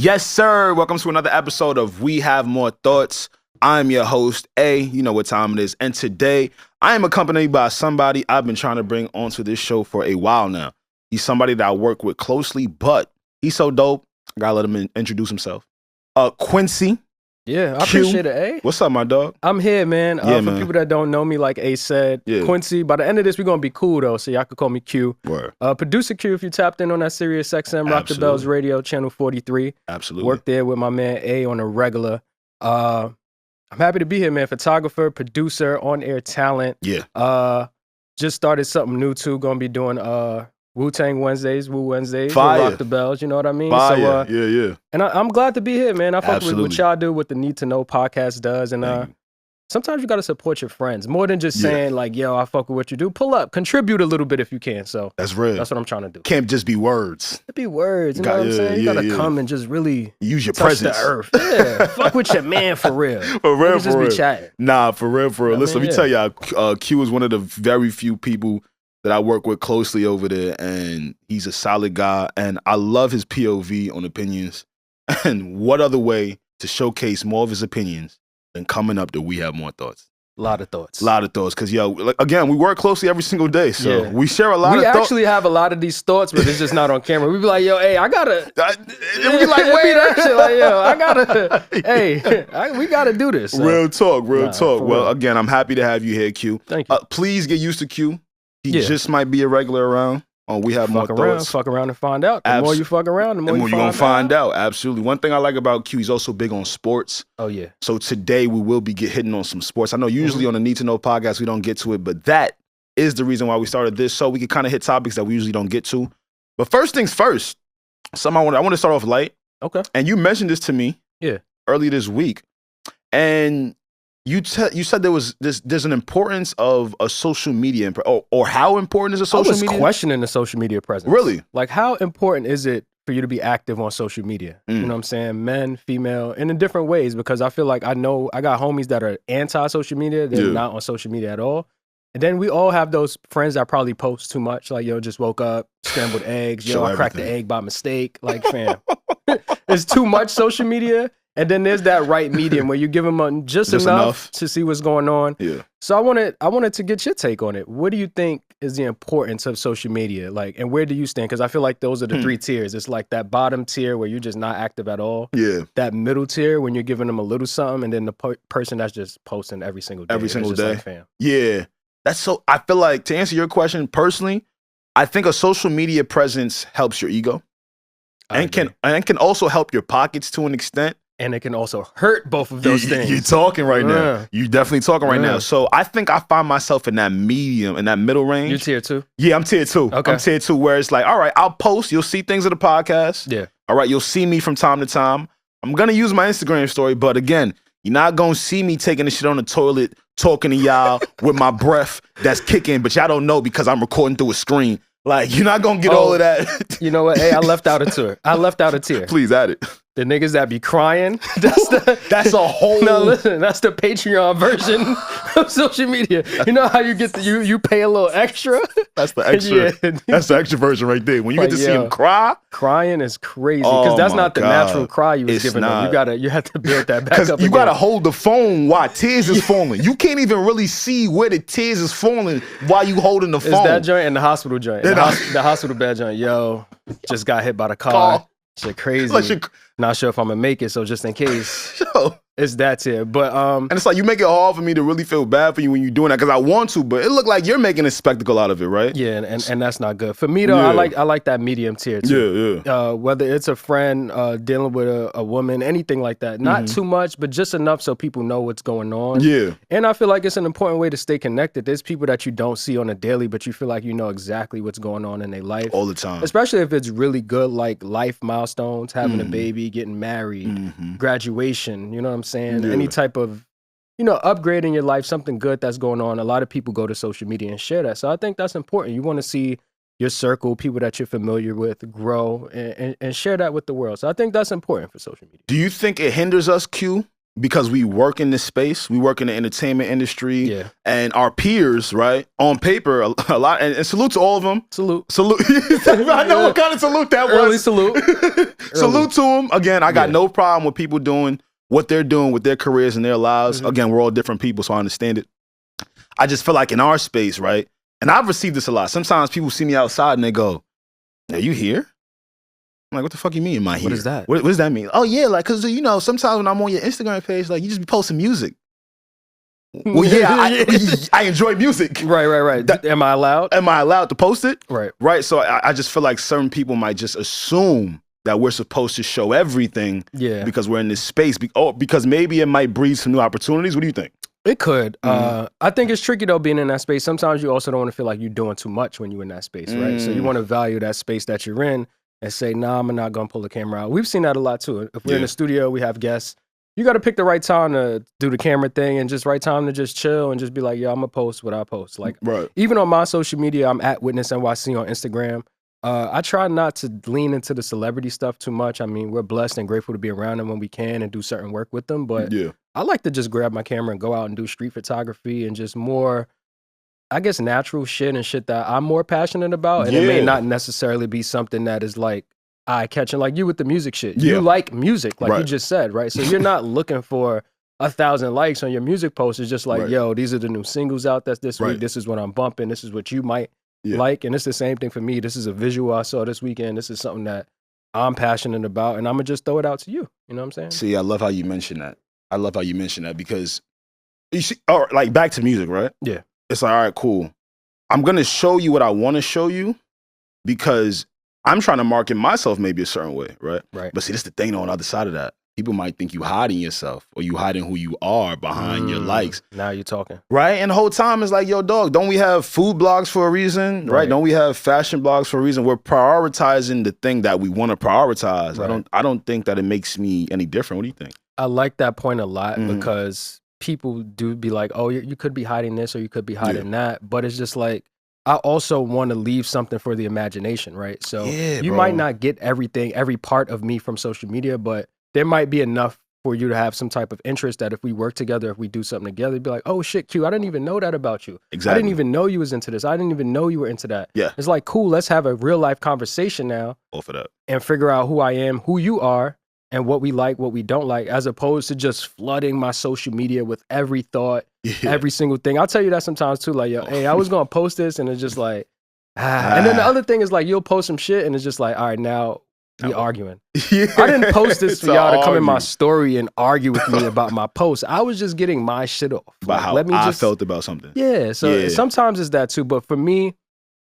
Yes, sir. Welcome to another episode of We Have More Thoughts. I'm your host, A. You know what time it is. And today, I am accompanied by somebody I've been trying to bring onto this show for a while now. He's somebody that I work with closely, but he's so dope. I gotta let him introduce himself. Quincy. Yeah, I appreciate it, A. What's up, my dog? I'm here, man. Yeah, for people that don't know me, like A said, Quincy, by the end of this, we're going to be cool, though, so y'all can call me Q. Word. Producer Q, if you tapped in on that Sirius XM, Rock the Bells Radio, Channel 43. Absolutely. Work there with my man A on a regular. I'm happy to be here, man. Photographer, producer, on-air talent. Yeah. Just started something new, too. Going to be doing Wu-Tang Wednesdays, Woo Wednesdays, Fire. Rock the Bells, you know what I mean? Fire. So, yeah. And I'm glad to be here, man. I fuck with Absolutely. what y'all do, what the Need to Know podcast does, and sometimes you got to support your friends more than just saying like, yo, I fuck with what you do. Pull up, contribute a little bit if you can. So that's real. That's what I'm trying to do. Can't just be words. It be words, you know what I'm saying? You got to come and just really use your touch presence. the earth. Yeah, fuck with your man for real. For real, just be chatting. Nah, for real. Listen, let me tell y'all, Q is one of the very few people that I work with closely over there, and he's a solid guy, and I love his POV on opinions. And what other way to showcase more of his opinions than coming up that We Have More Thoughts? A lot of thoughts. Because, again, we work closely every single day, so we share a lot of thoughts. We actually have a lot of these thoughts, but it's just not on camera. We be like, yo, hey, I gotta... And we like, wait. That shit like, yo, I gotta... Hey, we gotta do this. So. Real talk. Well, again, I'm happy to have you here, Q. Thank you. Please get used to Q. He just might be a regular around. We have more thoughts. Fuck around and find out. The more you fuck around, the more you're going to find out. Absolutely. One thing I like about Q, he's also big on sports. Oh, yeah. So today we will be hitting on some sports. I know usually on the Need to Know podcast we don't get to it, but that is the reason why we started this, so we can kind of hit topics that we usually don't get to. But first things first, I want to start off light. Okay. And you mentioned this to me earlier this week. And you said there's an importance of a social media or how important is a social media? I was questioning the social media presence. Really? Like, how important is it for you to be active on social media? You know what I'm saying? Men, female, and in different ways, because I feel like I got homies that are anti-social media. They're not on social media at all. And then we all have those friends that probably post too much. Like, yo, just woke up, scrambled eggs. Yo, I cracked the egg by mistake. Like, fam, it's too much social media. And then there's that right medium where you give them just enough to see what's going on. Yeah. So I wanted to get your take on it. What do you think is the importance of social media? Like, and where do you stand? Because I feel like those are the three tiers. It's like that bottom tier where you're just not active at all. Yeah. That middle tier when you're giving them a little something, and then the person that's just posting every single day. Every single day. Like, fam. Yeah. I feel like, to answer your question personally, I think a social media presence helps your ego and can also help your pockets to an extent. And it can also hurt both of those things. You're talking right now. You're definitely talking right now. So I think I find myself in that medium, in that middle range. You're tier 2? Yeah, I'm tier 2. Okay. I'm tier 2 where it's like, all right, I'll post. You'll see things of the podcast. Yeah. All right, you'll see me from time to time. I'm going to use my Instagram story, but again, you're not going to see me taking the shit on the toilet, talking to y'all with my breath that's kicking, but y'all don't know because I'm recording through a screen. Like, you're not going to get all of that. You know what? Hey, I left out a tier. Please add it. The niggas that be crying. That's a whole... No, listen, that's the Patreon version of social media. You know how you get you pay a little extra? That's the extra. That's the extra version right there. When you get to see him cry. Crying is crazy. Because that's not the natural cry you was giving them. You have to build that back up. You got to hold the phone while tears is falling. You can't even really see where the tears is falling while you holding the phone. It's that joint and the hospital joint. The hospital bed joint. Yo, just got hit by the car. Shit crazy. Not sure if I'm gonna make it, so just in case. It's that tier. But and it's like you make it hard for me to really feel bad for you when you're doing that because I want to, but it looked like you're making a spectacle out of it, right? Yeah, and that's not good. For me though, I like that medium tier too. Yeah. Whether it's a friend dealing with a woman, anything like that. Not too much, but just enough so people know what's going on. Yeah. And I feel like it's an important way to stay connected. There's people that you don't see on a daily, but you feel like you know exactly what's going on in their life. All the time. Especially if it's really good, like life milestones, having a baby, getting married, graduation, you know what I'm saying? Yeah. Any type of, upgrading your life, something good that's going on. A lot of people go to social media and share that. So I think that's important. You want to see your circle, people that you're familiar with, grow and share that with the world. So I think that's important for social media. Do you think it hinders us, Q, because we work in this space, we work in the entertainment industry, Yeah. and our peers, right, on paper, a lot, and salute to all of them. Salute. I know what kind of salute that was. Early salute. Salute to them. Again, I got no problem with people doing what they're doing with their careers and their lives. Again, we're all different people, so I understand it. I just feel like in our space, right, and I've received this a lot. Sometimes people see me outside and they go, "Are you here?" I'm like, what the fuck you mean, am I here? What is that? What does that mean? Oh, yeah, like, because, you know, sometimes when I'm on your Instagram page, like, you just be posting music. Well, yeah, I enjoy music. Right. Am I allowed? Am I allowed to post it? Right. So I just feel like certain people might just assume that we're supposed to show everything because we're in this space. Because maybe it might breed some new opportunities. What do you think? It could. I think it's tricky, though, being in that space. Sometimes you also don't want to feel like you're doing too much when you're in that space, right? So you want to value that space that you're in and say, nah, I'm not going to pull the camera out. We've seen that a lot, too. If we're in the studio, we have guests. You got to pick the right time to do the camera thing and just right time to just chill and just be like, yo, I'm going to post what I post. Like, even on my social media, I'm at Witness NYC on Instagram. I try not to lean into the celebrity stuff too much. I mean, we're blessed and grateful to be around them when we can and do certain work with them. But I like to just grab my camera and go out and do street photography and just more, I guess, natural shit and shit that I'm more passionate about. And it may not necessarily be something that is like eye-catching, like you with the music shit. You like music, like you just said, right? So you're not looking for 1,000 likes on your music post. It's just like, yo, these are the new singles out there this week. This is what I'm bumping. This is what you might like. And it's the same thing for me. This is a visual I saw this weekend. This is something that I'm passionate about. And I'm going to just throw it out to you. You know what I'm saying? See, I love how you mention that. Because, you see, like back to music, right? Yeah. It's like, all right, cool. I'm going to show you what I want to show you because I'm trying to market myself maybe a certain way, right? Right. But see, this is the thing on the other side of that. People might think you hiding yourself or you hiding who you are behind your likes. Now you're talking. Right? And the whole time it's like, yo, dog, don't we have food blogs for a reason? Right? Don't we have fashion blogs for a reason? We're prioritizing the thing that we want to prioritize. I don't think that it makes me any different. What do you think? I like that point a lot because people do be like, oh, you could be hiding this or you could be hiding that. But it's just like, I also want to leave something for the imagination, right? So you might not get everything, every part of me from social media, but there might be enough for you to have some type of interest that if we work together, if we do something together, you'd be like, oh shit, Q, I didn't even know that about you. Exactly. I didn't even know you was into this. I didn't even know you were into that. Yeah. It's like, cool, let's have a real life conversation now. Off it up. And figure out who I am, who you are, and what we like, what we don't like, as opposed to just flooding my social media with every thought, every single thing. I'll tell you that sometimes too, like, yo, hey, I was going to post this, and it's just like, And then the other thing is like, you'll post some shit, and it's just like, all right, now we arguing. I didn't post this for y'all to come in my story and argue with me about my post. I was just getting my shit off. About how I felt about something. Yeah, so sometimes it's that too, but for me,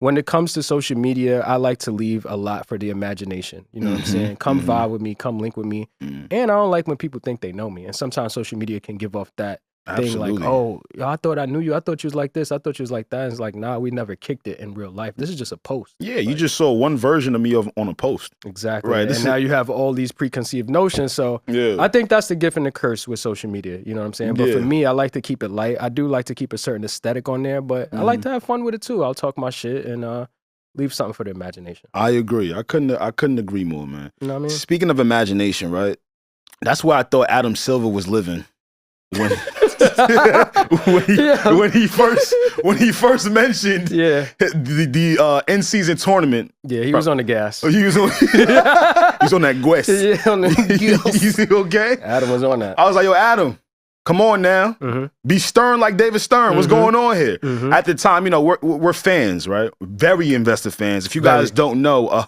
when it comes to social media, I like to leave a lot for the imagination. You know what I'm saying? Come vibe with me, come link with me. And I don't like when people think they know me. And sometimes social media can give off that thing like, oh, I thought I knew you. I thought you was like this. I thought you was like that. And it's like, nah, we never kicked it in real life. This is just a post. Yeah, you just saw one version of me on a post. Exactly. Right. And now you have all these preconceived notions. So I think that's the gift and the curse with social media. You know what I'm saying? But for me, I like to keep it light. I do like to keep a certain aesthetic on there, but I like to have fun with it too. I'll talk my shit and leave something for the imagination. I agree. I couldn't agree more, man. You know what I mean? Speaking of imagination, right? That's where I thought Adam Silver was living when when he first mentioned the in season tournament. Yeah, he was on the gas. He was on that Guess. Yeah, on the You okay? Adam was on that. I was like, yo, Adam, come on now. Be stern like David Stern. What's going on here? At the time, you know, we're fans, right? Very invested fans. If you guys don't know,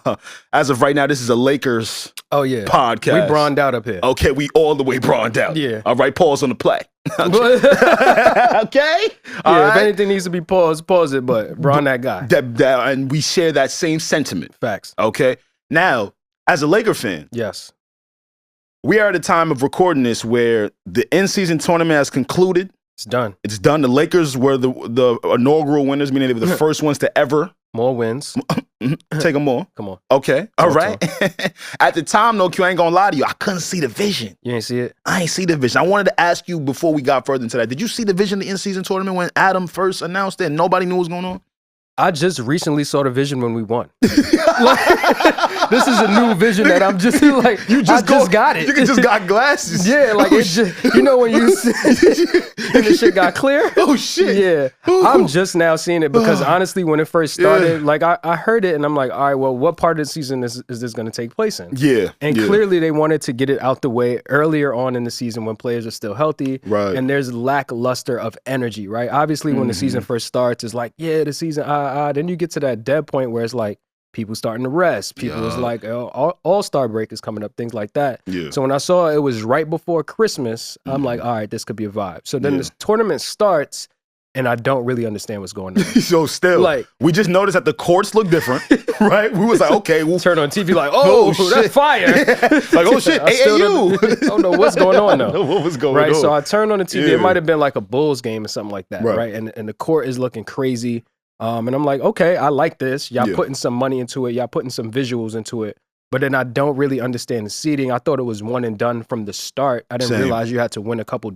as of right now, this is a Lakers podcast. We broned out up here. Okay, we all the way broned out. Yeah. All right, pause on the play. Okay? If anything needs to be paused, pause it, but bron that guy. And we share that same sentiment. Facts. Okay? Now, as a Laker fan. Yes. We are at a time of recording this where the in-season tournament has concluded. It's done. It's done. The Lakers were the inaugural winners, meaning they were the first ones to ever. More wins. Take them more. Come on. Okay. All right. At the time, though, Q, I ain't gonna lie to you. I couldn't see the vision. You ain't see it? I ain't see the vision. I wanted to ask you before we got further into that. Did you see the vision of the in-season tournament when Adam first announced it and nobody knew what was going on? I just recently saw the vision when we won. Like, this is a new vision that I'm just like, I just got it. You just got glasses. Yeah, like it just, you know when you see and the shit got clear? Oh, shit. Yeah. I'm just now seeing it because honestly, when it first started, like I heard it and I'm like, all right, well, what part of the season is this going to take place in? Yeah. And clearly they wanted to get it out the way earlier on in the season when players are still healthy. Right. And there's lackluster of energy, right? Obviously, when the season first starts, it's like, yeah, the season, then you get to that dead point where it's like, people starting to rest. People was like, All-Star break is coming up, things like that. Yeah. So when I saw it was right before Christmas, I'm like, all right, this could be a vibe. So then this tournament starts, and I don't really understand what's going on. So still, like, we just noticed that the courts look different, right? We was like, okay, we'll turn on TV like, oh, that's fire. Like, oh shit, AAU. I don't know what's going on though. What was going on? Right, so I turned on the TV. It might have been like a Bulls game or something like that, right? And the court is looking crazy. And I'm like, okay, I like this. Y'all putting some money into it. Y'all putting some visuals into it. But then I don't really understand the seeding. I thought it was one and done from the start. I didn't realize you had to win a couple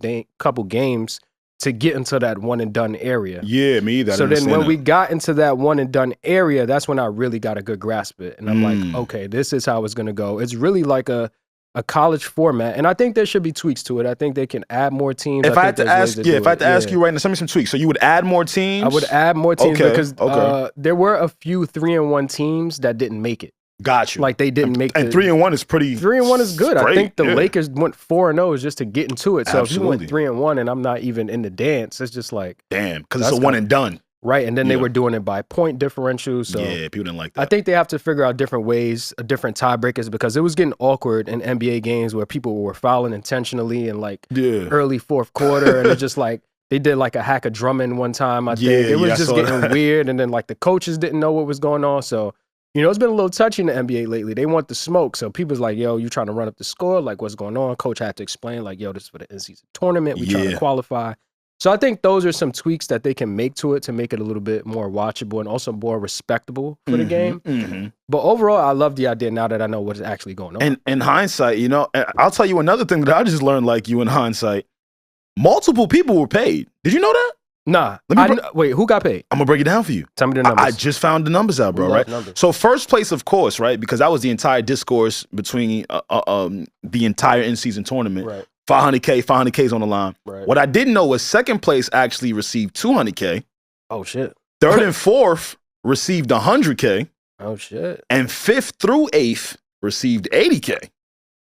games to get into that one and done area. Yeah, me either. So then when we got into that one and done area, that's when I really got a good grasp of it. And I'm like, okay, this is how it's going to go. It's really like a college format, and I think there should be tweaks to it. I think they can add more teams. If I had to ask you right now, send me some tweaks. So you would add more teams? I would add more teams because there were a few 3-1 teams that didn't make it. Got you. Like they didn't make it. And 3-1 is pretty. 3-1 is good. Straight, I think the Lakers went 4-0 just to get into it. So Absolutely. if you went 3-1 and I'm not even in the dance, it's just like damn, because it's a one and done. Right, and then they were doing it by point differential. So yeah, people didn't like that. I think they have to figure out different ways, different tiebreakers, because it was getting awkward in NBA games where people were fouling intentionally in like early fourth quarter, and it's just like they did like a hack of Drummond one time. I think it was just getting weird, and then like the coaches didn't know what was going on. So you know, it's been a little touchy in the NBA lately. They want the smoke, so people's like, "Yo, you trying to run up the score? Like, what's going on?" Coach had to explain, like, "Yo, this is for the in-season tournament. We trying to qualify." So I think those are some tweaks that they can make to it to make it a little bit more watchable and also more respectable for the game. But overall, I love the idea now that I know what's actually going on. And in hindsight, you know, I'll tell you another thing that I just learned like you in hindsight. Multiple people were paid. Did you know that? Nah. Wait, who got paid? I'm going to break it down for you. Tell me the numbers. I just found the numbers out, bro, right? So first place, of course, right? Because that was the entire discourse between the entire in-season tournament. Right. 500K's on the line. Right. What I didn't know was second place actually received 200K. Oh, shit. Third and fourth received 100K. Oh, shit. And fifth through eighth received 80K.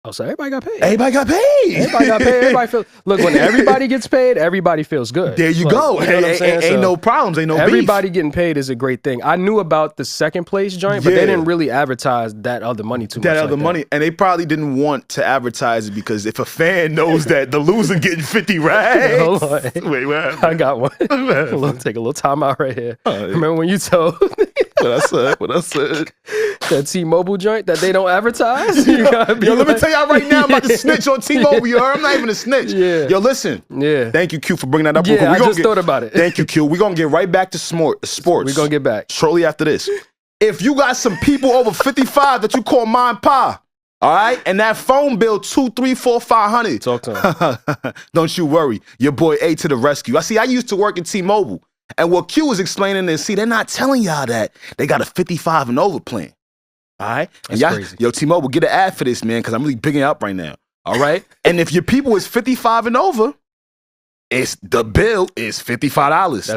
Oh, so everybody got paid. Everybody got paid. Everybody got paid. Everybody feels. Look, when everybody gets paid, everybody feels good. There you go. You know what I'm saying? Ain't no problems. Ain't no everybody beef. Getting paid is a great thing. I knew about the second place joint, but they didn't really advise that other money too much. That other money. And they probably didn't want to advertise it because if a fan knows that the loser getting 50 rags. Hold on. Wait, what happened? I got one. Take a little time out right here. Remember when you told What I said? That T-Mobile joint that they don't advertise? Yo, let me tell y'all right now, I'm about to snitch on T-Mobile. You heard? I'm not even a snitch. Yeah. Yo, listen. Yeah. Thank you, Q, for bringing that up. Yeah, I just thought about it. Thank you, Q. We're going to get right back to sports. We're going to get back. Shortly after this. If you got some people over 55 that you call ma and pa, all right? And that phone bill, 2, 3, 4, 500. Talk to him. Don't you worry. Your boy A to the rescue. I used to work at T-Mobile. And what Q was explaining is, they're not telling y'all that they got a 55 and over plan. All right? That's crazy. Yo, T-Mobile, get an ad for this, man, because I'm really bigging up right now. All right? And if your people is 55 and over, the bill is $55.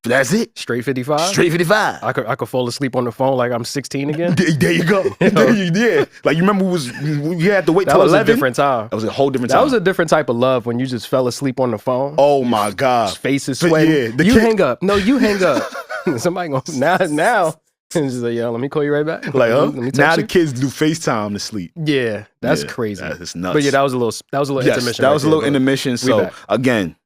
That's it. Straight 55? Straight 55. I could fall asleep on the phone like I'm 16 again. There you go. Yeah. Like, you remember we had to wait till 11? That was a different time. That was a whole different time. That was a different type of love when you just fell asleep on the phone. Oh, my God. Face is sweating. Yeah, you hang up. No, you hang up. Somebody going, now. And just like, yo, let me call you right back. Like, let me now the you. kids do FaceTime to sleep. Yeah, that's crazy. That's nuts. But yeah, that was a little intermission. That was a little intermission. So again,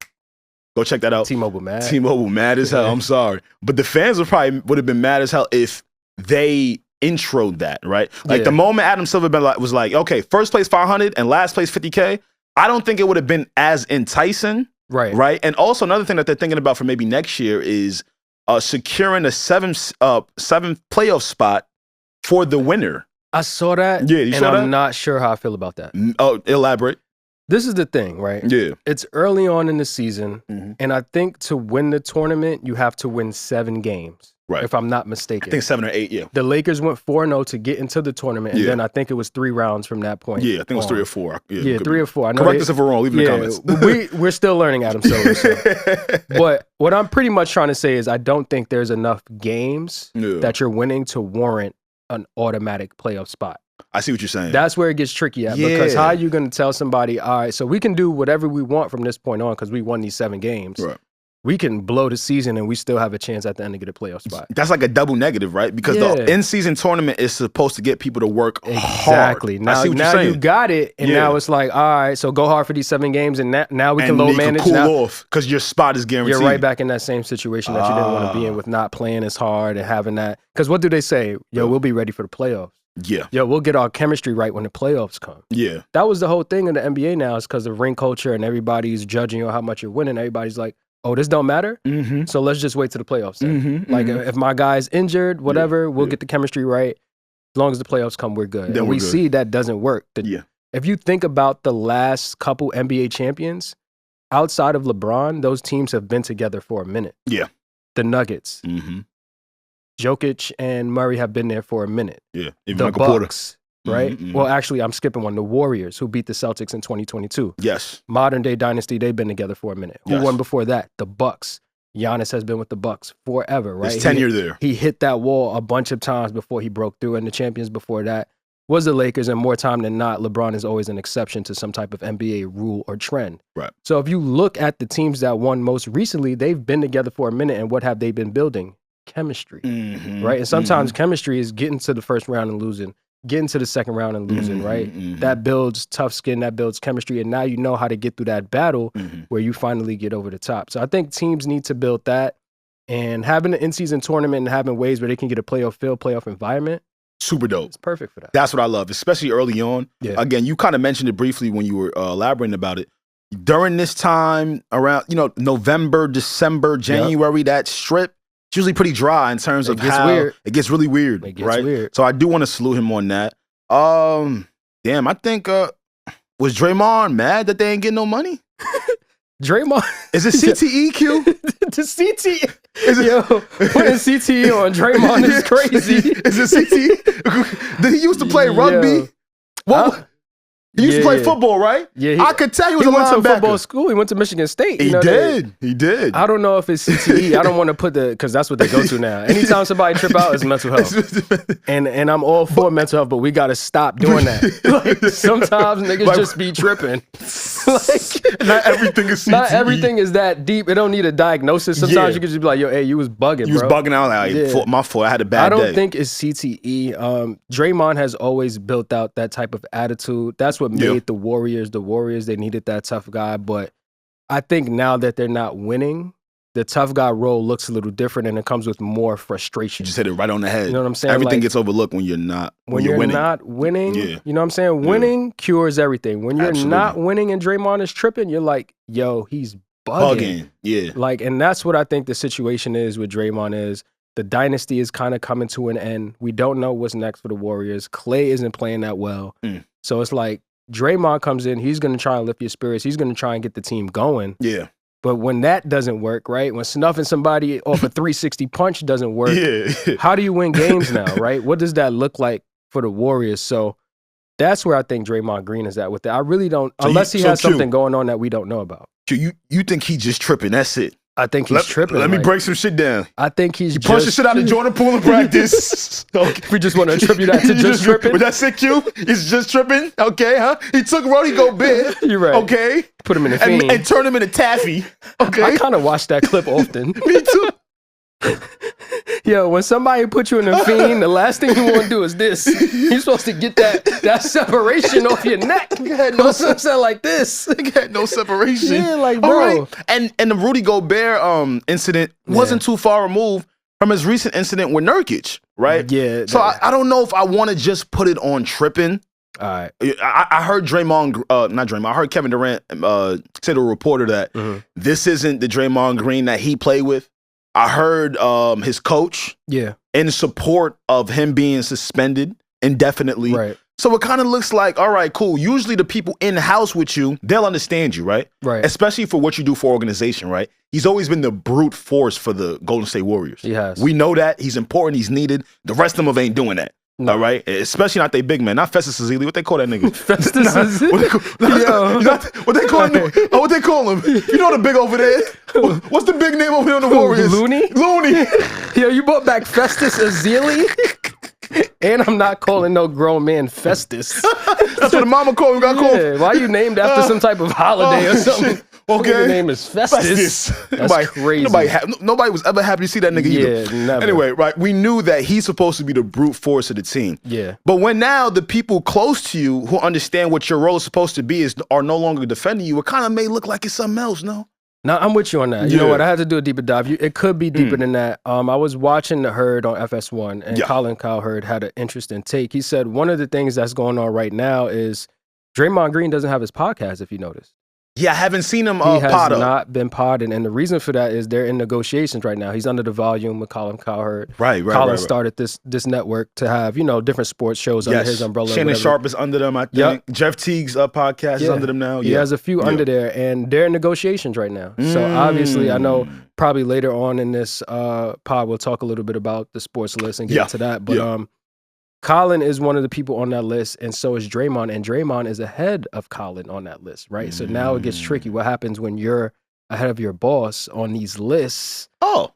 go check that out. T-Mobile mad. T-Mobile mad as hell. I'm sorry. But the fans would have been mad as hell if they introed that, right? Like the moment Adam Silver was like, okay, first place 500 and last place 50K, I don't think it would have been as enticing. Right. And also another thing that they're thinking about for maybe next year is securing a seventh playoff spot for the winner. I saw that. Yeah, you saw that? I'm not sure how I feel about that. Oh, elaborate. This is the thing, right? Yeah. It's early on in the season, and I think to win the tournament, you have to win 7 games. Right. if I'm not mistaken. I think 7 or 8, yeah. The Lakers went 4-0 to get into the tournament, and then I think it was 3 rounds from that point. Yeah, I think it was 3 or 4. Yeah, 3 or 4. I know correct us if we're wrong. Leave in the comments. We're still learning, Adam Silver. So. But what I'm pretty much trying to say is I don't think there's enough games that you're winning to warrant an automatic playoff spot. I see what you're saying. That's where it gets tricky at, because how are you going to tell somebody, all right, so we can do whatever we want from this point on because we won these 7 games. Right. We can blow the season and we still have a chance at the end to get a playoff spot. That's like a double negative, right? Because the in-season tournament is supposed to get people to work exactly. hard. Now, I see what you're saying. You got it, and now it's like, all right, so go hard for these 7 games, and now we can low manage. Cool off because your spot is guaranteed. You're right back in that same situation that you didn't want to be in with not playing as hard and having that. Because what do they say? Yo, we'll be ready for the playoffs. Yeah. Yo, we'll get our chemistry right when the playoffs come. Yeah. That was the whole thing in the NBA now, is because of ring culture and everybody's judging you on how much you're winning. Everybody's like, oh, this don't matter? Mm-hmm. So let's just wait to the playoffs then. Like, if my guy's injured, whatever, we'll get the chemistry right. As long as the playoffs come, we're good. Then and we see that doesn't work. If you think about the last couple NBA champions, outside of LeBron, those teams have been together for a minute. Yeah. The Nuggets. Jokic and Murray have been there for a minute. Yeah. Even the Michael Porter. Bucks. Right? Well, actually, I'm skipping one. The Warriors, who beat the Celtics in 2022. Yes. Modern day dynasty, they've been together for a minute. Who won before that? The Bucks. Giannis has been with the Bucks forever, right? His tenure there. He hit that wall a bunch of times before he broke through, and the champions before that was the Lakers, and more time than not, LeBron is always an exception to some type of NBA rule or trend. Right. So if you look at the teams that won most recently, they've been together for a minute, and what have they been building? Chemistry, right? And sometimes chemistry is getting to the first round and losing, getting to the second round and losing, right? That builds tough skin, that builds chemistry, and now you know how to get through that battle where you finally get over the top. So I think teams need to build that, and having an in-season tournament and having ways where they can get a playoff environment. Super dope. It's perfect for that. That's what I love, especially early on. Yeah. Again, you kind of mentioned it briefly when you were elaborating about it. During this time, around November, December, January, that strip, it's usually pretty dry in terms of how it gets really weird, right? So I do want to salute him on that. Damn, I think was Draymond mad that they ain't getting no money? Draymond, is it CTE, Q? The CTE, putting CTE on Draymond is crazy. Is it CTE? Did he used to play rugby? He used to play football, right? Yeah, I could tell he was a linebacker. He went to football school. He went to Michigan State. He did. I don't know if it's CTE. I don't want to put because that's what they go to now. Anytime somebody trip out, it's mental health. And I'm all for mental health, but we got to stop doing that. Like, sometimes niggas just be tripping. Not everything is CTE. Not everything is that deep. It don't need a diagnosis. Sometimes you could just be like, yo, hey, you was bugging, bro. You was bugging out. Like, my fault. I had a bad day. I don't think it's CTE. Draymond has always built out that type of attitude. That's what made the Warriors. They needed that tough guy. But I think now that they're not winning, the tough guy role looks a little different, and it comes with more frustration. You just hit it right on the head. You know what I'm saying? Everything gets overlooked when you're not. When you're winning. not winning, you know what I'm saying? Winning cures everything. When you're not winning and Draymond is tripping, you're like, yo, he's bugging. Yeah. Like, and that's what I think the situation is with Draymond is. The dynasty is kind of coming to an end. We don't know what's next for the Warriors. Clay isn't playing that well. So it's like, Draymond comes in, he's going to try and lift your spirits. He's going to try and get the team going. Yeah. But when that doesn't work, right? When snuffing somebody off a 360 punch doesn't work, how do you win games now, right? What does that look like for the Warriors? So that's where I think Draymond Green is at with it. I really don't, unless he has something going on that we don't know about. You think he just tripping, that's it. I think he's tripping. Let me break some shit down. I think he's just... punch the shit out of Jordan Poole in practice. Okay. We just want to attribute that to just tripping. But that's it, Q. He's just tripping. Okay, huh? He took Rudy Gobert. You're right. Okay. Put him in a fiend. And turned him into taffy. Okay. I kind of watch that clip often. Me too. Yo, when somebody put you in a fiend, the last thing you want to do is this. You're supposed to get that separation off your neck. You had no something like this. You had no separation. Yeah, like, bro. Right. And the Rudy Gobert incident wasn't too far removed from his recent incident with Nurkic, right? Yeah. So I don't know if I want to just put it on tripping. All right. I heard I heard Kevin Durant say to a reporter that this isn't the Draymond Green that he played with. I heard his coach in support of him being suspended indefinitely. Right. So it kind of looks like, all right, cool. Usually the people in the house with you, they'll understand you, right? Right. Especially for what you do for organization, right? He's always been the brute force for the Golden State Warriors. He has. We know that. He's important. He's needed. The rest of them ain't doing that. No. All right? Especially not they big man. Not Festus Ezeli. What they call that nigga? Festus Ezeli? What they call him? Oh, what they call him? You know the big over there? What's the big name over there on the Warriors? Looney? Yo, you brought back Festus Ezeli? And I'm not calling no grown man Festus. That's what the mama called him. Got called. Why you named after some type of holiday or something? Shit. Okay. Your name is Festus. That's crazy. Nobody was ever happy to see that nigga either. Yeah, never. Anyway, right, we knew that he's supposed to be the brute force of the team. Yeah. But when now the people close to you who understand what your role is supposed to be are no longer defending you, it kind of may look like it's something else, no? No, I'm with you on that. You know what? I had to do a deeper dive. It could be deeper than that. I was watching The Herd on FS1, and Colin Cowherd had an interesting take. He said one of the things that's going on right now is Draymond Green doesn't have his podcast, if you noticed. Yeah, I haven't seen him He has pod up. not been podding, and the reason for that is they're in negotiations right now. He's under the volume with Colin Cowherd. Right. Colin started this network to have, different sports shows under his umbrella. Shannon Sharp is under them, I think. Jeff Teague's podcast is under them now. He has a few under there, and they're in negotiations right now. So obviously, I know probably later on in this pod, we'll talk a little bit about the sports list and get into that. But Colin is one of the people on that list, and so is Draymond. And Draymond is ahead of Colin on that list, right? So now it gets tricky. What happens when you're ahead of your boss on these lists?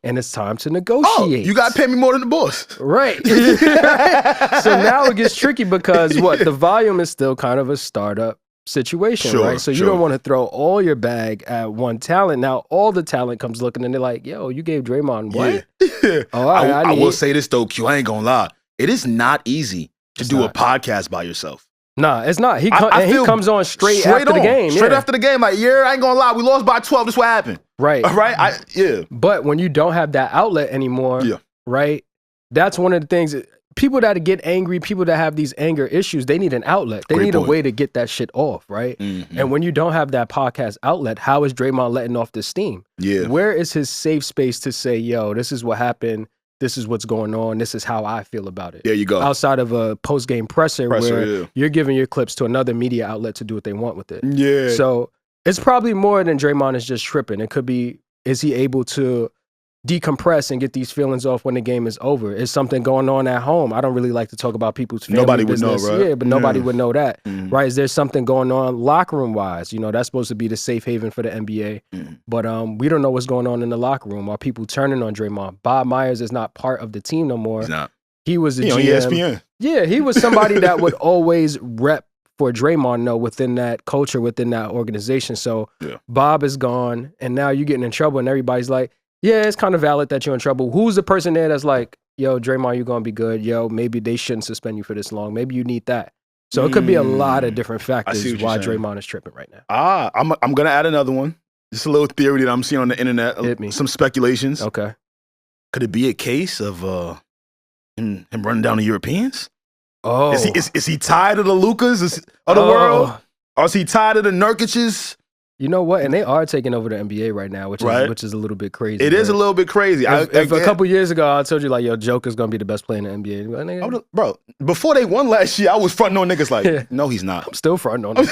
And it's time to negotiate. You got to pay me more than the boss. Right. So now it gets tricky because the volume is still kind of a startup situation, right? So you don't want to throw all your bag at one talent. Now all the talent comes looking and they're like, yo, you gave Draymond what? Yeah. I will say this though, Q, I ain't gonna lie. It is not easy to do a podcast by yourself. Nah, it's not. He comes on straight after the game. Straight after the game, like, I ain't gonna lie, we lost by 12. This is what happened. Right. All right? But when you don't have that outlet anymore, right, that's one of the things. People that get angry, people that have these anger issues, they need an outlet. They need a way to get that shit off, right? Mm-hmm. And when you don't have that podcast outlet, how is Draymond letting off the steam? Yeah. Where is his safe space to say, yo, this is what happened. This is what's going on. This is how I feel about it. There you go. Outside of a post-game presser where you're giving your clips to another media outlet to do what they want with it. Yeah. So it's probably more than Draymond is just tripping. It could be, is he able to decompress and get these feelings off when the game is over? Is something going on at home? I don't really like to talk about people's family business. Would know, right? Yeah, but nobody would know that, right? Is there something going on locker room wise? That's supposed to be the safe haven for the NBA, but we don't know what's going on in the locker room. Are people turning on Draymond? Bob Myers is not part of the team no more. He's not. He was the GM. On ESPN. Yeah, he was somebody that would always rep for Draymond, within that culture, within that organization. So Bob is gone, and now you're getting in trouble, and everybody's like, yeah, it's kind of valid that you're in trouble. Who's the person there that's like, yo, Draymond, you're going to be good. Yo, maybe they shouldn't suspend you for this long. Maybe you need that. So it could be a lot of different factors why Draymond is tripping right now. I'm going to add another one. Just a little theory that I'm seeing on the internet. Hit me. Some speculations. Okay. Could it be a case of him running down the Europeans? Oh. Is he tired of the Lukas of the world? Or is he tired of the Nurkic's? You know what? And they are taking over the NBA right now, which is a little bit crazy. It is a little bit crazy. If a couple years ago I told you like, yo, Joker's gonna be the best player in the NBA, bro. Before they won last year, I was fronting on niggas like, no, he's not. I'm still fronting on him.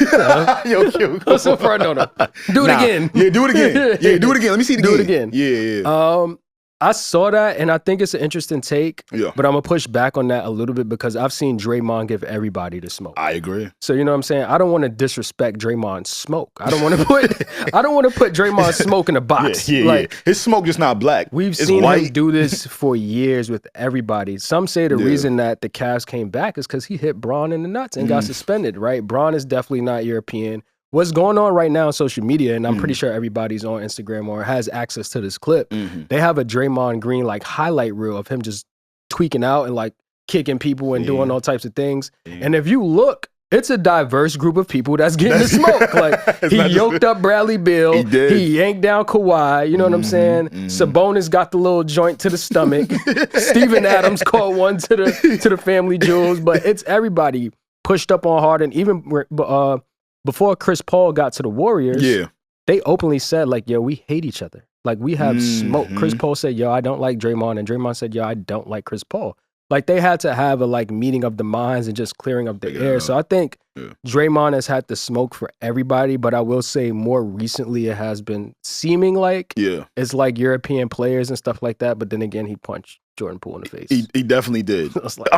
Yo, Q. I'm still fronting on him. Do it again. Yeah, do it again. Yeah, do it again. Let me see it again. Yeah. I saw that, and I think it's an interesting take, but I'm going to push back on that a little bit because I've seen Draymond give everybody the smoke. I agree. So, you know what I'm saying? I don't want to disrespect Draymond's smoke. I don't want to put Draymond's smoke in a box. Yeah. His smoke just not black. We've seen him do this for years with everybody. Some say the reason that the Cavs came back is because he hit Braun in the nuts and got suspended, right? Braun is definitely not European. What's going on right now on social media, and I'm pretty sure everybody's on Instagram or has access to this clip, they have a Draymond Green like highlight reel of him just tweaking out and like kicking people and doing all types of things. And if you look, it's a diverse group of people that's getting the smoke. Like he yoked up Bradley Beal, he yanked down Kawhi, you know what I'm saying? Sabonis got the little joint to the stomach. Steven Adams caught one to the family jewels, but it's everybody pushed up on Harden, even before Chris Paul got to the Warriors, they openly said, like, yo, we hate each other. Like, we have smoke. Chris Paul said, yo, I don't like Draymond. And Draymond said, yo, I don't like Chris Paul. Like they had to have a like meeting of the minds and just clearing up the air. So I think Draymond has had the smoke for everybody, but I will say more recently it has been seeming like it's like European players and stuff like that. But then again, he punched Jordan Poole in the face. He definitely did. I was like,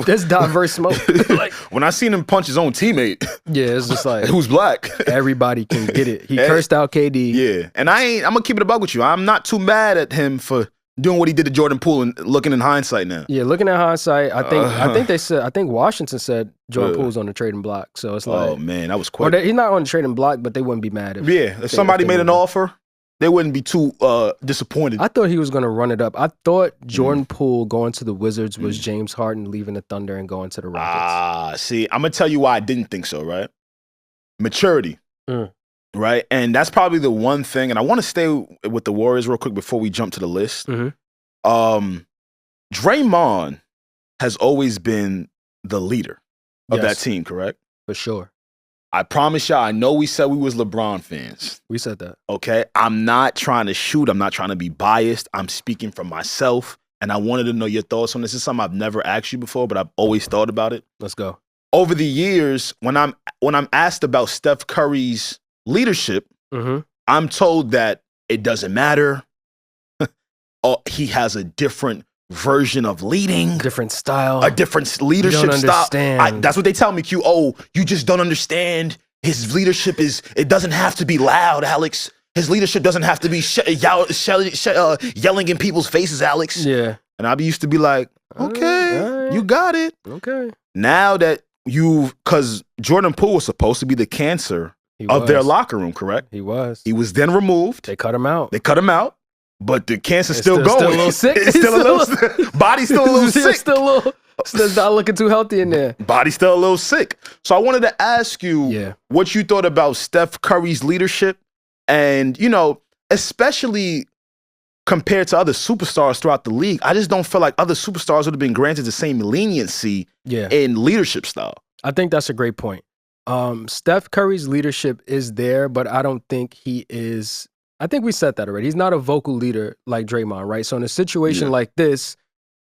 there's diverse smoke. Like, when I seen him punch his own teammate, it's just like who's black. Everybody can get it. He cursed out KD. Yeah, and I'm gonna keep it a buck with you. I'm not too mad at him for doing what he did to Jordan Poole and looking in hindsight now. Yeah, looking at hindsight, I think Washington said Jordan Poole's on the trading block. So it's like, oh man, that was quick. He's not on the trading block, but they wouldn't be mad if somebody made an offer, they wouldn't be too disappointed. I thought he was gonna run it up. I thought Jordan Poole going to the Wizards was James Harden leaving the Thunder and going to the Rockets. See, I'm gonna tell you why I didn't think so. Right, maturity. Right, and that's probably the one thing. And I want to stay with the Warriors real quick before we jump to the list. Draymond has always been the leader of that team, correct? For sure. I promise y'all, I know we said we was LeBron fans. We said that. Okay? I'm not trying to shoot. I'm not trying to be biased. I'm speaking for myself, and I wanted to know your thoughts on this. This is something I've never asked you before, but I've always thought about it. Let's go. Over the years, when I'm asked about Steph Curry's leadership, I'm told that it doesn't matter. He has a different version of leading. Different style. A different leadership style. That's what they tell me, Q. Oh, you just don't understand. His leadership it doesn't have to be loud, Alex. His leadership doesn't have to be yelling in people's faces, Alex. Yeah. And I used to be like, okay, you got it. Okay. Now that because Jordan Poole was supposed to be the cancer of their locker room, correct? He was. He was then removed. They cut him out. But the cancer's still going. Still a little sick. It's still a little body's still a little sick. Still not looking too healthy in there. Body's still a little sick. So I wanted to ask you what you thought about Steph Curry's leadership and, especially compared to other superstars throughout the league. I just don't feel like other superstars would have been granted the same leniency in leadership style. I think that's a great point. Steph Curry's leadership is there, but I don't think he is. I think we said that already. He's not a vocal leader like Draymond, right? So in a situation like this,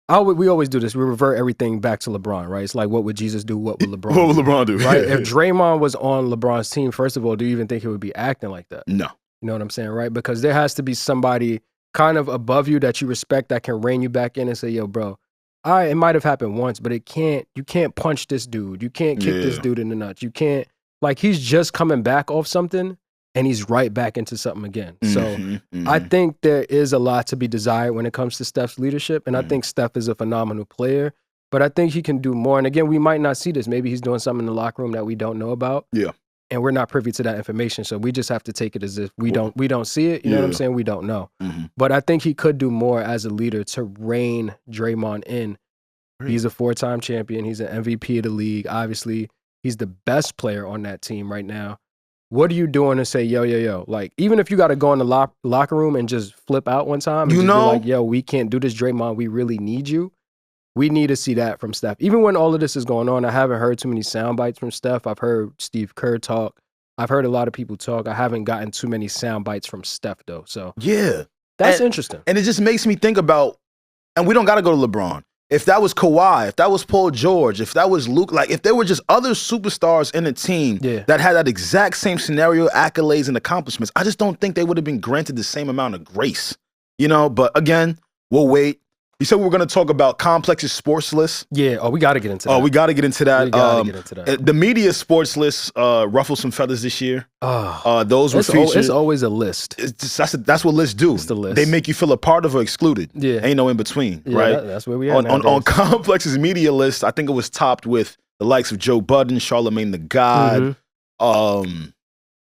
we always do this. We revert everything back to LeBron, right? It's like, what would Jesus do? What would LeBron What would LeBron do? Right? If Draymond was on LeBron's team, first of all, do you even think he would be acting like that? No. You know what I'm saying, right? Because there has to be somebody kind of above you that you respect that can rein you back in and say, yo, bro, all right, it might have happened once, but you can't punch this dude. You can't kick this dude in the nuts. You can't, he's just coming back off something and he's right back into something again. So I think there is a lot to be desired when it comes to Steph's leadership. And I think Steph is a phenomenal player, but I think he can do more. And again, we might not see this. Maybe he's doing something in the locker room that we don't know about. Yeah. And we're not privy to that information. So we just have to take it as if we don't see it. You know what I'm saying? We don't know. But I think he could do more as a leader to rein Draymond in. He's a 4-time champion. He's an MVP of the league. Obviously, he's the best player on that team right now. What are you doing to say, yo? Like, even if you got to go in the locker room and just flip out one time and just be like, yo, we can't do this, Draymond. We really need you. We need to see that from Steph. Even when all of this is going on, I haven't heard too many sound bites from Steph. I've heard Steve Kerr talk. I've heard a lot of people talk. I haven't gotten too many sound bites from Steph, though. So that's interesting. And it just makes me think about, and we don't got to go to LeBron. If that was Kawhi, if that was Paul George, if that was Luke, like if there were just other superstars in the team that had that exact same scenario, accolades, and accomplishments, I just don't think they would have been granted the same amount of grace. But again, we'll wait. You said we were going to talk about Complex's sports list. Yeah. Oh, we got to get into that. We got to get into that. We got to get into that. The media sports list ruffled some feathers this year. Those were featured. It's always a list. That's what lists do. It's the list. They make you feel a part of or excluded. Yeah. Ain't no in between, right? That's where we are on Complex's media list, I think it was topped with the likes of Joe Budden, Charlemagne the God,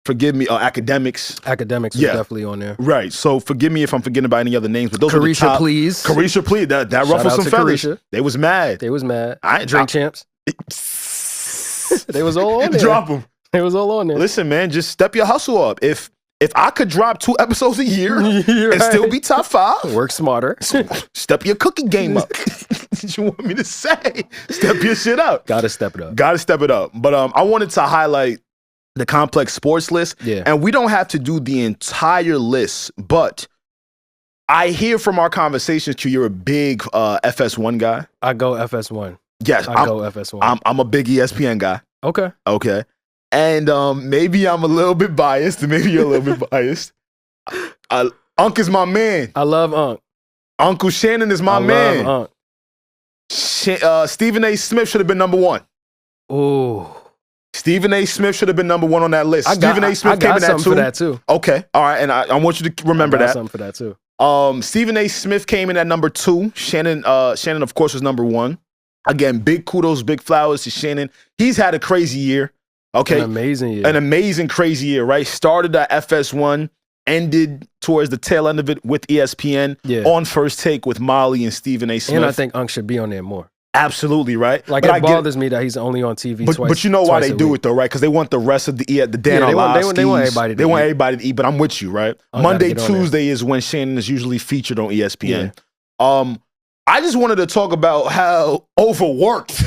forgive me, academics. Academics is definitely on there. Right. So forgive me if I'm forgetting about any other names, but those are the top. Carisha, please. That ruffled some feathers. Carisha. They was mad. Drink champs. They was all on there. Drop them. They was all on there. Listen, man, just step your hustle up. If I could drop 2 episodes a year and still be top 5, work smarter. Step your cooking game up. What you want me to say? Step your shit up. Gotta step it up. But I wanted to highlight the Complex sports list. Yeah. And we don't have to do the entire list, but I hear from our conversations, Q, you're a big FS1 guy. I go FS1. Yes, I go FS1. I'm a big ESPN guy. Okay. Okay. And maybe I'm a little bit biased, and maybe you're a little bit biased. Unc is my man. I love Unc. Uncle Shannon is my man. Love Unc. Stephen A. Smith should have been number one. Ooh. Stephen A. Smith should have been number one on that list. Stephen A. Smith came in something for that too. Okay. All right. And I want you to remember that. Something for that too. Stephen A. Smith came in at number 2. Shannon, of course, was number 1. Again, big kudos, big flowers to Shannon. He's had a crazy year. Okay. An amazing year. An amazing, crazy year, right? Started at FS1, ended towards the tail end of it with ESPN on First Take with Molly and Stephen A. Smith. And I think Unc should be on there more. Absolutely, right? Like, it bothers me that he's only on TV twice. But you know why they do it, though, right? Because they want the rest of the Dan Orlovsky's. They want everybody to eat. They want everybody to eat, but I'm with you, right? Monday, Tuesday is when Shannon is usually featured on ESPN. Yeah. I just wanted to talk about how overworked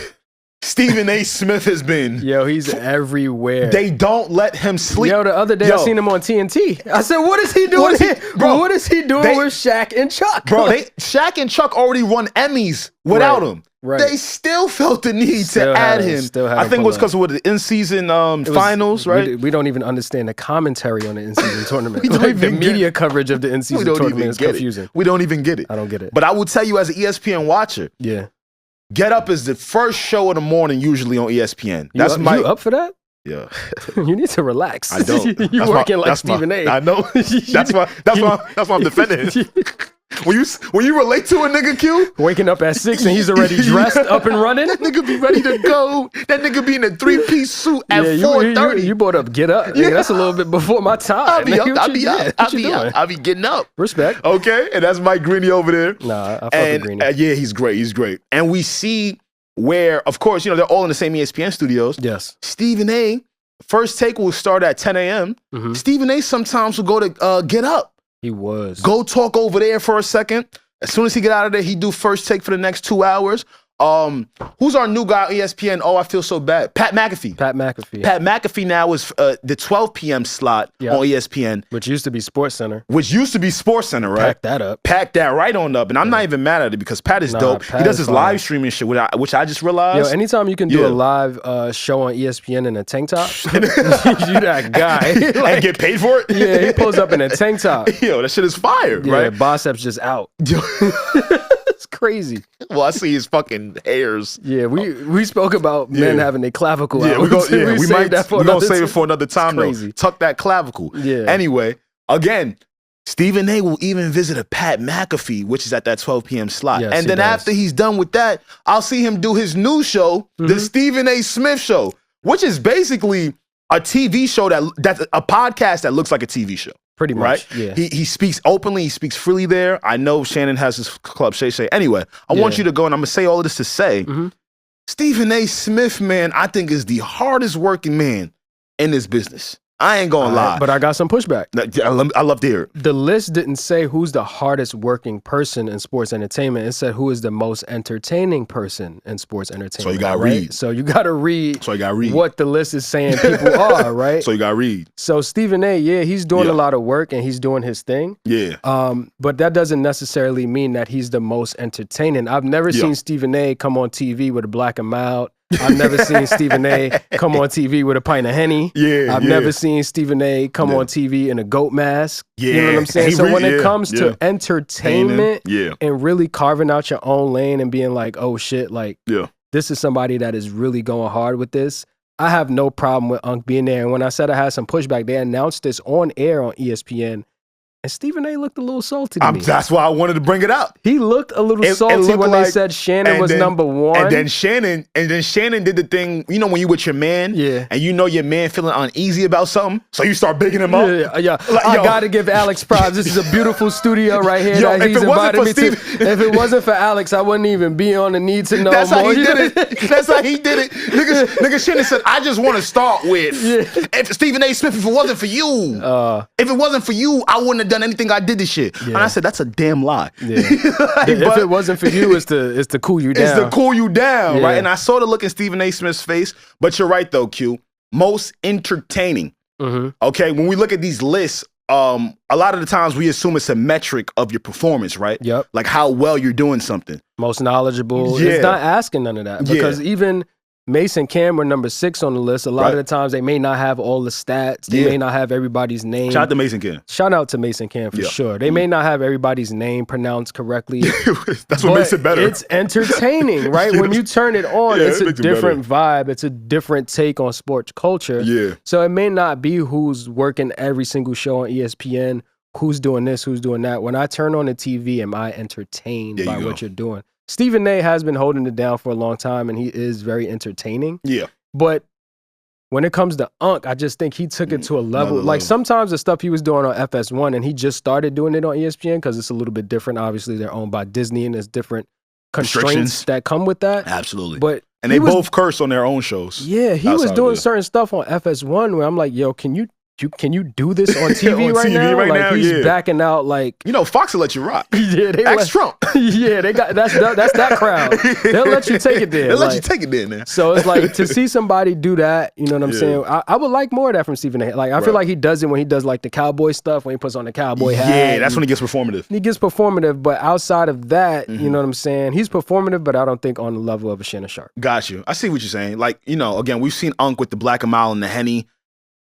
Stephen A. Smith has been. Yo, he's everywhere. They don't let him sleep. Yo, the other day I seen him on TNT. I said, what is he doing here? Bro, what is he doing with Shaq and Chuck? Bro, Shaq and Chuck already won Emmys without him. Right. They still felt the need to add him. I think it was because of the in-season finals, right? We don't even understand the commentary on the in-season tournament. The media coverage of the in-season tournament is confusing. We don't even get it. I don't get it. But I will tell you, as an ESPN watcher, Get Up is the first show of the morning usually on ESPN. You up for that? Yeah. You need to relax. I don't. You're working like Stephen A. I know. That's why I'm defending him. When you relate to a nigga, Q, waking up at 6 and he's already dressed up and running. That nigga be ready to go. That nigga be in a 3-piece suit at 4:30. You brought up Get Up. Yeah. That's a little bit before my time. I'll be getting up. Respect. Okay, and that's Mike Greeny over there. Nah, I fuck with Greeny. Yeah, he's great. He's great. And we see where, of course, they're all in the same ESPN studios. Yes. Stephen A. First Take will start at 10 a.m. Mm-hmm. Stephen A. sometimes will go to Get Up. He was. Go talk over there for a second. As soon as he get out of there, he do First Take for the next 2 hours. Who's our new guy on ESPN? Oh, I feel so bad. Pat McAfee. Pat McAfee now is the 12 p.m. slot on ESPN. Which used to be SportsCenter. Right? Pack that up. Pack that right on up. And I'm not even mad at it because Pat is dope. He does his live streaming shit, which I just realized. Yo, anytime you can do a live show on ESPN in a tank top, you that guy. And get paid for it? Yeah, he pulls up in a tank top. Yo, that shit is fire, right? Yeah, biceps just out. It's crazy. Well, I see his fucking hairs. Yeah, we spoke about men having their clavicle out. We might save it for another time though. Tuck that clavicle. Yeah. Anyway, again, Stephen A. will even visit a Pat McAfee, which is at that 12 p.m. slot. Yes, and then after he's done with that, I'll see him do his new show, the Stephen A. Smith Show, which is basically a TV show that's a podcast that looks like a TV show. Pretty much, right? Yeah. He speaks openly. He speaks freely there. I know Shannon has his club, Shay Shay. Anyway, I want you to go, and I'm going to say all of this to say, Stephen A. Smith, man, I think is the hardest working man in this business. I ain't gonna lie. But I got some pushback. I love to hear it. The list didn't say who's the hardest working person in sports entertainment. It said who is the most entertaining person in sports entertainment. So you gotta read. So you gotta read. So you gotta read what the list is saying people are, right? So you gotta read. So Stephen A., he's doing a lot of work and he's doing his thing. Yeah. But that doesn't necessarily mean that he's the most entertaining. I've never seen Stephen A. come on TV with a black and mild. I've never seen Stephen A. come on TV with a pint of Henny. I've never seen Stephen A. come on TV in a goat mask. You know what I'm saying? So when it comes to entertainment and really carving out your own lane and being like, oh shit, like this is somebody that is really going hard with this, I have no problem with Unc being there. And when I said I had some pushback, they announced this on air on ESPN. And Stephen A. looked a little salty to me. That's why I wanted to bring it up. He looked a little salty when they said Shannon was number one. And then Shannon did the thing, when you with your man, and your man feeling uneasy about something, so you start bigging him up. Yeah. Like, I gotta give Alex props. This is a beautiful studio right here that he's invited me to. If it wasn't for Alex, I wouldn't even be on the need to know more. How he did it. That's how he did it. Nigga Shannon said, I just want to start with if Stephen A. Smith, if it wasn't for you, I wouldn't have done anything I did this shit. And I said, that's a damn lie. If it wasn't for you, it's to cool you down. It's to cool you down, right? And I saw the look in Stephen A. Smith's face, but you're right though, Q. Most entertaining. Okay, when we look at these lists a lot of the times we assume it's a metric of your performance, right? Yep. Like how well you're doing something. Most knowledgeable. Yeah. It's not asking none of that because even Mason Cam were number 6 on the list. A lot of the times they may not have all the stats. They may not have everybody's name. Shout out to Mason Cam. Shout out to Mason Cam for sure. They may not have everybody's name pronounced correctly. That's what makes it better. It's entertaining, right? When you turn it on, it's a different vibe. It's a different take on sports culture. Yeah. So it may not be who's working every single show on ESPN, who's doing this, who's doing that. When I turn on the TV, am I entertained by what you're doing? Stephen A has been holding it down for a long time, and he is very entertaining. Yeah. But when it comes to Unc, I just think he took it to a level. Like sometimes the stuff he was doing on FS1, and he just started doing it on ESPN because it's a little bit different. Obviously, they're owned by Disney, and there's different constraints that come with that. Absolutely. But they both curse on their own shows. Yeah, he was doing certain stuff on FS1 where I'm like, yo, can you do this on TV on right TV now? right Like now, he's backing out like Fox will let you rock. Yeah, they Ask Trump. Yeah, they got that's that crowd. They'll let you take it there. They'll let you take it there, man. So it's like to see somebody do that, you know what I'm saying? I would like more of that from Stephen A. Like I feel like he does it when he does like the cowboy stuff, when he puts on the cowboy hat. Yeah, that's when he gets performative. He gets performative, but outside of that, you know what I'm saying? He's performative, but I don't think on the level of a Shannon Sharp. Got you. I see what you're saying. Like, again, we've seen Unc with the Black and Mile and the Henny.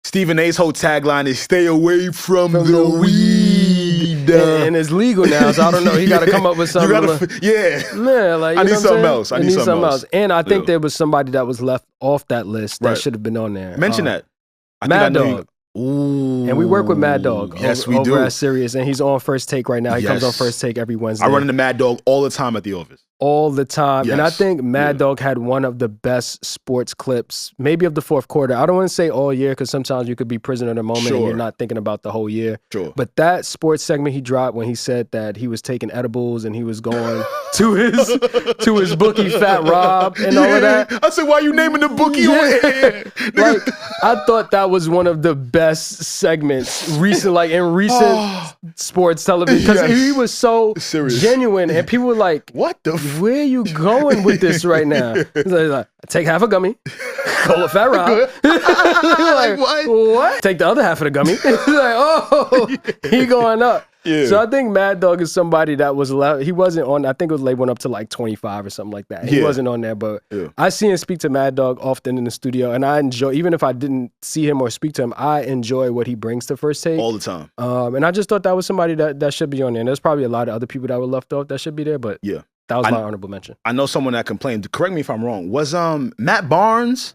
Stephen A's whole tagline is "Stay away from the weed," and it's legal now. So I don't know. He got to come up with something. Like I need something else. I need something else. And I think there was somebody that was left off that list that should have been on there. Mention that. Mad Dog. Ooh. And we work with Mad Dog. Yes, we do. Over at Sirius, and he's on First Take right now. He comes on First Take every Wednesday. I run into Mad Dog all the time at the office. All the time. Yes. And I think Mad Dog had one of the best sports clips, maybe of the fourth quarter. I don't want to say all year because sometimes you could be prisoner of the moment and you're not thinking about the whole year. Sure. But that sports segment he dropped when he said that he was taking edibles and he was going to his bookie Fat Rob and all of that. I said, why are you naming the bookie on air? Like, I thought that was one of the best segments in recent sports television because he was so genuine and people were like, what the where are you going with this right now? He's like, take half a gummy, call it Fat Rob. Like, what? Take the other half of the gummy. Like, oh, he going up. Yeah. So I think Mad Dog is somebody that was left. He wasn't on. I think it was labeling up to like 25 or something like that. He wasn't on there, but I see him speak to Mad Dog often in the studio, and I enjoy. Even if I didn't see him or speak to him, I enjoy what he brings to First Take all the time. And I just thought that was somebody that should be on there. And there's probably a lot of other people that were left off that should be there, but that was my honorable mention. I know someone that complained. Correct me if I'm wrong. Was Matt Barnes?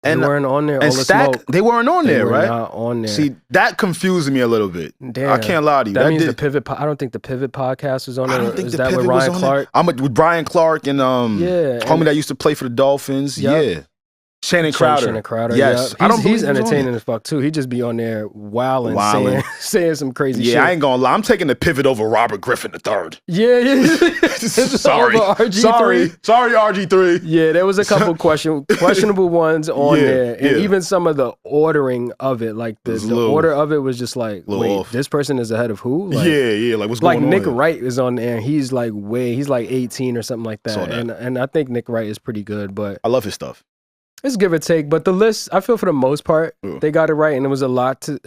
And they weren't on there. And Stack, they weren't on there, right? Not on there. See, that confused me a little bit. Damn. I can't lie to you. That means the Pivot. I don't think the Pivot podcast was on there. I don't think Is the that Pivot with Ryan was on Clark? I'm with Brian Clark and homie that used to play for the Dolphins. Yep. Yeah. Shannon Crowder. Shannon Crowder. Yes. Yep. He's entertaining as fuck too. He just be on there wilding. saying some crazy shit. Yeah, I ain't gonna lie. I'm taking the Pivot over Robert Griffin III. Yeah. Sorry. RG3. Sorry, RG3. Yeah, there was a couple questionable ones on there. And even some of the ordering of it, like the order of it was just like, wait, off. This person is ahead of who? Like, like what's going on? Like Nick here? Wright is on there and he's like 18 or something like that. And I think Nick Wright is pretty good, but I love his stuff. It's give or take, but the list, I feel for the most part, they got it right, and it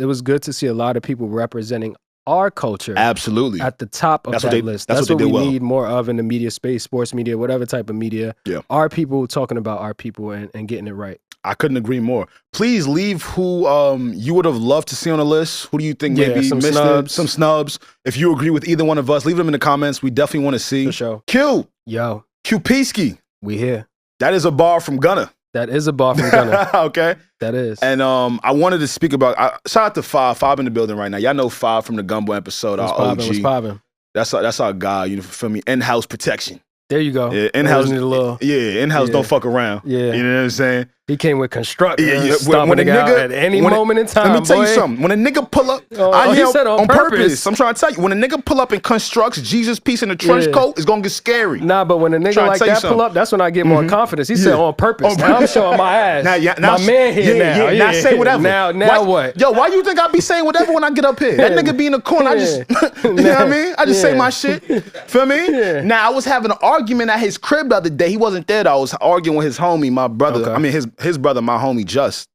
was good to see a lot of people representing our culture. Absolutely. At the top of that list. That's what we need more of in the media space, sports media, whatever type of media. Yeah. Our people talking about our people and getting it right. I couldn't agree more. Please leave who you would have loved to see on the list. Who do you think maybe some missed snubs. Some snubs. If you agree with either one of us, leave them in the comments. We definitely want to see. For sure. Q. Yo. Q Peasky. We here. That is a bar from Gunna. That is a bar from Gunna. Okay. That is. And I wanted to speak about, shout out to Five. Five in the building right now. Y'all know Five from the Gumbo episode. Our OG. What's poppin'? That's our guy, you feel me? In-house protection. There you go. Yeah, in-house. In-house don't fuck around. Yeah. You know what I'm saying? He came with construct. Yeah. When a nigga, at any moment in time. Let me tell you something. When a nigga pull up, he said on purpose. I'm trying to tell you, when a nigga pull up and constructs Jesus piece in a trench coat, it's gonna get scary. Nah, but when a nigga like that pull up, that's when I get more confidence. He said on purpose. Now I'm showing my ass. Now, my man here now. Now say whatever. Now what? Yo, why you think I be saying whatever when I get up here? That nigga be in the corner. I just, you know what I mean? I just say my shit. Feel me? Yeah. Now I was having an argument at his crib the other day. He wasn't there though. I was arguing with his homie, my brother. I mean his brother, my homie Just,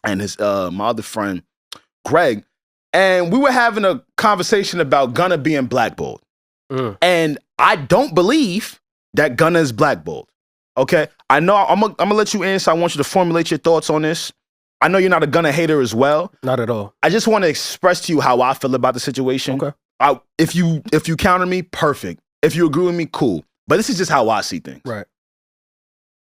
and his my other friend Greg. and we were having a conversation about Gunna being blackballed. And I don't believe that Gunna is blackballed. Okay? I know I'm gonna let you answer. I want you to formulate your thoughts on this. I know you're not a Gunna hater as well. Not at all. I just want to express to you how I feel about the situation. Okay. If you counter me, perfect. If you agree with me, cool. But this is just how I see things. Right.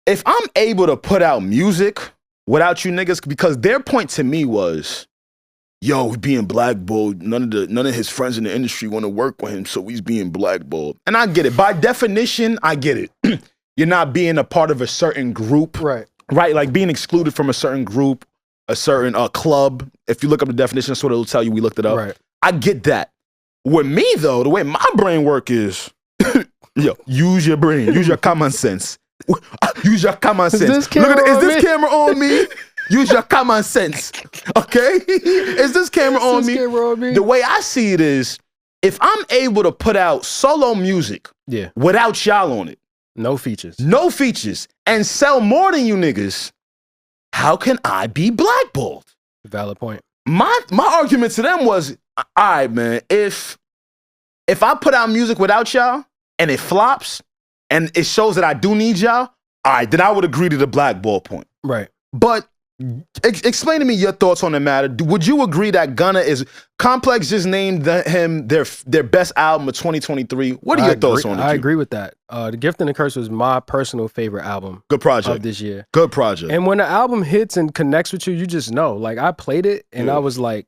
If I'm able to put out music without you niggas, because their point to me was, yo, he's being blackballed. None of his friends in the industry want to work with him, so he's being blackballed. And I get it. By definition, I get it. You're not being a part of a certain group. Right. Right, like being excluded from a certain group, a certain club. If you look up the definition, that's what it'll tell you. We looked it up. Right. I get that. With me, though, the way my brain work is, yo, use your brain. Use your common sense. Use your common sense. Look at it. Is this camera on me? Use your common sense. Okay? Is this camera on me? The way I see it is, if I'm able to put out solo music without y'all on it, no features, and sell more than you niggas, how can I be blackballed? Valid point. My argument to them was, all right, man, if I put out music without y'all and it flops and it shows that I do need y'all, all right, then I would agree to the blackball point. Right. But explain to me your thoughts on the matter. Would you agree that Gunna is... Complex just named him their best album of 2023. What are your thoughts on it? I agree with that. The Gift and the Curse was my personal favorite album. Good project. Of this year. Good project. And when the album hits and connects with you, you just know. Like, I played it and I was like,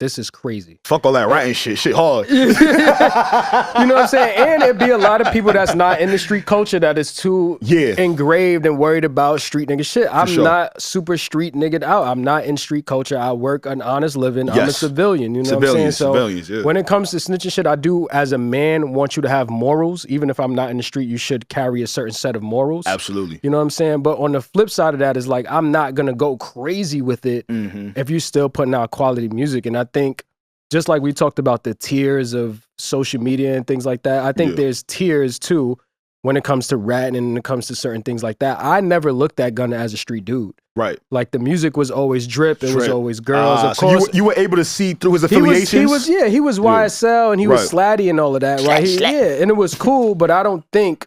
this is crazy. Fuck all that writing shit. Shit hard. You know what I'm saying? And it'd be a lot of people that's not in the street culture that is too engraved and worried about street nigga shit. I'm not super street niggered out. I'm not in street culture. I work an honest living. I'm a civilian. You know what I'm saying? So when it comes to snitching shit, I do, as a man, want you to have morals. Even if I'm not in the street, you should carry a certain set of morals. Absolutely. You know what I'm saying? But on the flip side of that is like, I'm not going to go crazy with it if you're still putting out quality music. And I think, just like we talked about the tiers of social media and things like that, I think there's tiers too when it comes to ratting and when it comes to certain things like that. I never looked at Gunna as a street dude. Right. Like, the music was always drip. It was always girls. Of course. So you were able to see through his affiliations? He was YSL and he was Slatty and all of that, right? And it was cool, but I don't think